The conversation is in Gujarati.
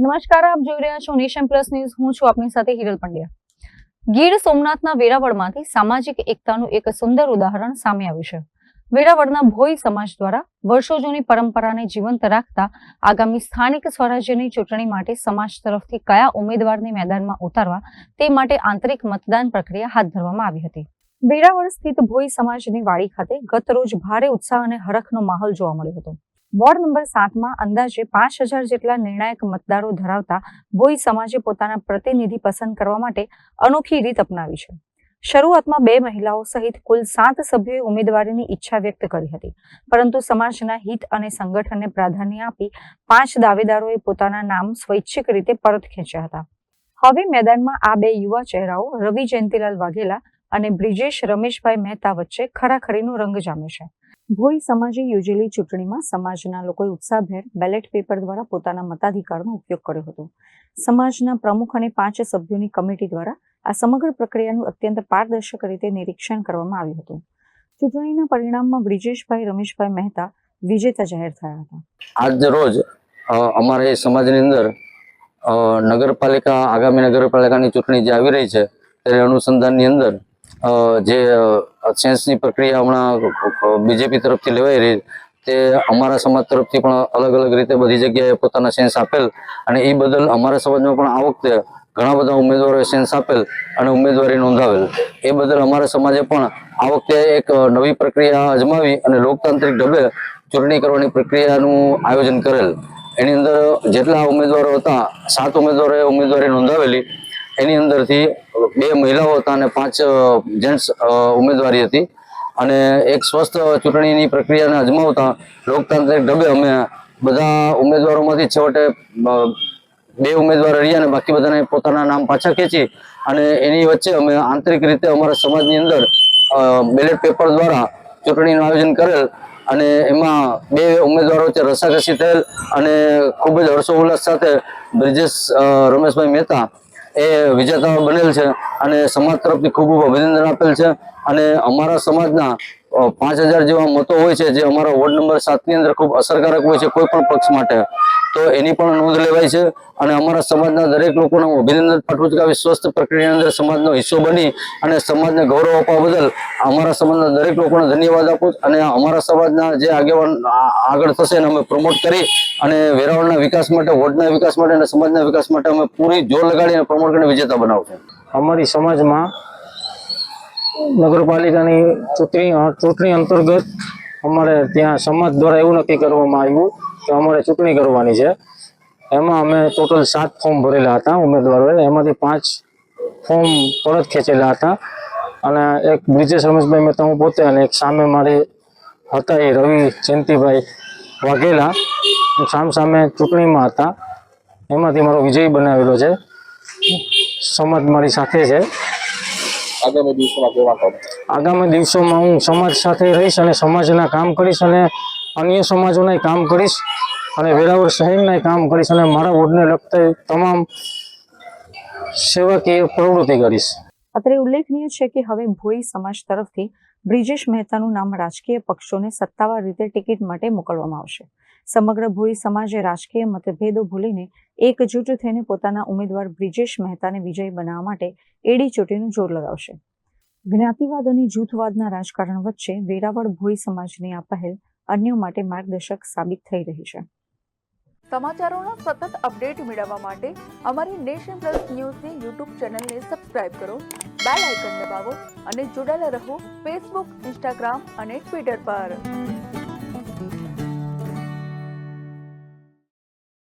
નમસ્કાર, આપ જોઈ રહ્યા છો નેશન પ્લસ ન્યૂઝ. હું છું આપની સાથે હિરલ પંડ્યા. ગીર સોમનાથના વેરાવળમાંથી સામાજિક એકતાનું એક સુંદર ઉદાહરણ સામે આવ્યું છે. વેરાવળના ભોઈ સમાજ દ્વારા વર્ષો જૂની પરંપરાને જીવંત રાખતા આગામી સ્થાનિક સ્વરાજ્યની ચૂંટણી માટે સમાજ તરફથી કયા ઉમેદવારને મેદાનમાં ઉતારવા તે માટે આંતરિક મતદાન પ્રક્રિયા હાથ ધરવામાં આવી હતી. વેરાવળ સ્થિત ભોઈ સમાજની વાડી ખાતે ગત રોજ ભારે ઉત્સાહ અને હરખનો માહોલ જોવા મળ્યો હતો. વોર્ડ નંબર 7માં અંદાજે 5000 જેટલા નિર્ણાયક મતદારો ધરાવતા ભોઈ સમાજે પોતાના પ્રતિનિધિ પસંદ કરવા માટે અનોખી રીત અપનાવી છે. શરૂઆતમાં 2 મહિલાઓ સહિત કુલ 7 સભ્યોએ ઉમેદવારીની ઈચ્છા વ્યક્ત કરી હતી, પરંતુ સમાજના હિત અને સંગઠનને પ્રાધાન્ય આપી 5 દાવેદારોએ પોતાના નામ સ્વૈચ્છિક રીતે પરત ખેંચ્યા હતા. હવે મેદાનમાં આ 2 યુવા ચહેરાઓ રવિ જયંતિલાલ વાઘેલા અને બ્રિજેશ રમેશભાઈ મહેતા વચ્ચે ખરાખરીનો રંગ જામ્યો છે. ભોઈ સમાજે યોજેલી ચૂંટણીમાં સમાજના લોકોએ ઉત્સાહભેર બેલેટ પેપર દ્વારા પોતાના મતાધિકારનો ઉપયોગ કર્યો હતો. સમાજના પ્રમુખ અને 5 સભ્યોની કમિટી દ્વારા આ સમગ્ર પ્રક્રિયાનું અત્યંત પારદર્શક રીતે નિરીક્ષણ કરવામાં આવ્યું હતું. ચૂંટણીના પરિણામમાં બ્રિજેશભાઈ રમેશભાઈ મહેતા વિજેતા જાહેર થયા હતા. આજ રોજ અમારે સમાજની અંદર આગામી નગરપાલિકાની ચૂંટણી જે આવી રહી છે ત્યારે અનુસંધાનની અંદર જે સેન્સની પ્રક્રિયા હમણાં બીજેપી તરફથી લેવાઈ રહી તે અમારા સમાજ તરફથી પણ અલગ અલગ રીતે બધી જગ્યાએ પોતાના સેન્સ આપેલ અને એ બદલ અમારા સમાજમાં પણ આ વખતે ઘણા બધા ઉમેદવારોએ સેન્સ આપેલ અને ઉમેદવારી નોંધાવેલ. એ બદલ અમારા સમાજે પણ આ વખતે એક નવી પ્રક્રિયા અજમાવી અને લોકતાંત્રિક ઢબે ચૂંટણી કરવાની પ્રક્રિયાનું આયોજન કરેલ. એની અંદર જેટલા ઉમેદવારો હતા 7 ઉમેદવારોએ ઉમેદવારી નોંધાવેલી. એની અંદરથી 2 મહિલાઓ હતા અને 5 જેન્ટ્સ ઉમેદવારી હતી અને એક સ્વસ્થ ચૂંટણીની પ્રક્રિયાને અજમાવતા લોકતાંત્રિક ઢબે અમે બધા ઉમેદવારોમાંથી છેવટે 2 ઉમેદવાર રહ્યા અને બાકી બધાને પોતાના નામ પાછા ખેંચી અને એની વચ્ચે અમે આંતરિક રીતે અમારા સમાજની અંદર બેલેટ પેપર દ્વારા ચૂંટણીનું આયોજન કરેલ અને એમાં 2 ઉમેદવારો વચ્ચે રસાકસી થયેલ અને ખૂબ જ હર્ષોલ્લાસ સાથે બ્રિજેશ રમેશભાઈ મહેતા એ વિજેતા બનેલ છે અને સમાજ તરફથી ખૂબ ખૂબ અભિનંદન આપેલ છે. અને અમારા સમાજના 5000 જેવા મતો હોય છે જે અમારા વોર્ડ નંબર 7ની અંદર ખૂબ અસરકારક હોય છે કોઈ પણ પક્ષ માટે, તો એની પણ નોંધ લેવાય છે. અને અમારા સમાજના દરેક લોકોને હું અભિનંદન પાઠવું છું કે આવી સ્વસ્થ પ્રક્રિયાની અંદર સમાજનો હિસ્સો બની અને સમાજને ગૌરવ આપવા બદલ અમારા સમાજના દરેક લોકોને ધન્યવાદ આપું અને અમારા સમાજના જે આગેવાન આગળ થશે એને અમે પ્રમોટ કરી અને વેરાવળના વિકાસ માટે, વોર્ડના વિકાસ માટે અને સમાજના વિકાસ માટે અમે પૂરી જોર લગાડીને પ્રમોટ કરીને વિજેતા બનાવશું. અમારી સમાજમાં નગરપાલિકાની ચૂંટણી અંતર્ગત અમારે ત્યાં સમાજ દ્વારા એવું નક્કી કરવામાં આવ્યું કે અમારે ચૂંટણી કરવાની છે. એમાં અમે ટોટલ 7 ફોર્મ ભરેલા હતા ઉમેદવારોએ. એમાંથી 5 ફોર્મ પરત ખેંચેલા હતા અને એક બ્રિજેશ રમેશભાઈ મહેતા હું પોતે અને એક સામે મારી હતા એ રવિ જયંતિભાઈ વાઘેલા સામે ચૂંટણીમાં હતા. એમાંથી મારો વિજય બનાવેલો છે. સમાજ મારી સાથે છે. આગામી દિવસોમાં હું સમાજ સાથે રહીશ અને સમાજના કામ કરીશ અને અન્ય સમાજોના કામ કરીશ અને વેરાવળ શહેરના કામ કરીશ અને મારા વોર્ડને લગતા તમામ સેવાકીય પ્રવૃત્તિ કરીશ. અત્રે ઉલ્લેખનીય છે કે હવે ભોઈ સમાજ તરફથી બ્રિજેશ મહેતાનું નામ રાજકીય પક્ષોને સત્તાવાર રીતે ટિકિટ માટે મોકલવામાં આવશે. સમગ્ર ભોઈ સમાજે રાજકીય મતભેદો ભૂલીને એકજૂટ થઈને પોતાના ઉમેદવાર બ્રિજેશ મહેતાને વિજયી બનાવવા માટે એડી ચોટીનું જોર લગાવશે. જ્ઞાતિવાદ અને જૂથવાદના રાજકારણ વચ્ચે વેરાવળ ભોઈ સમાજની આ પહેલ અન્યો માટે માર્ગદર્શક સાબિત થઈ રહી છે. સમાચારોના સતત અપડેટ મેળવવા માટે અમારી નેશન પ્લસ ન્યૂઝની યુટ્યુબ ચેનલને સબસ્ક્રાઇબ કરો, બેલ આઇકન દબાવો અને જોડાયેલા રહો ફેસબુક, ઇન્સ્ટાગ્રામ અને ટ્વિટર પર.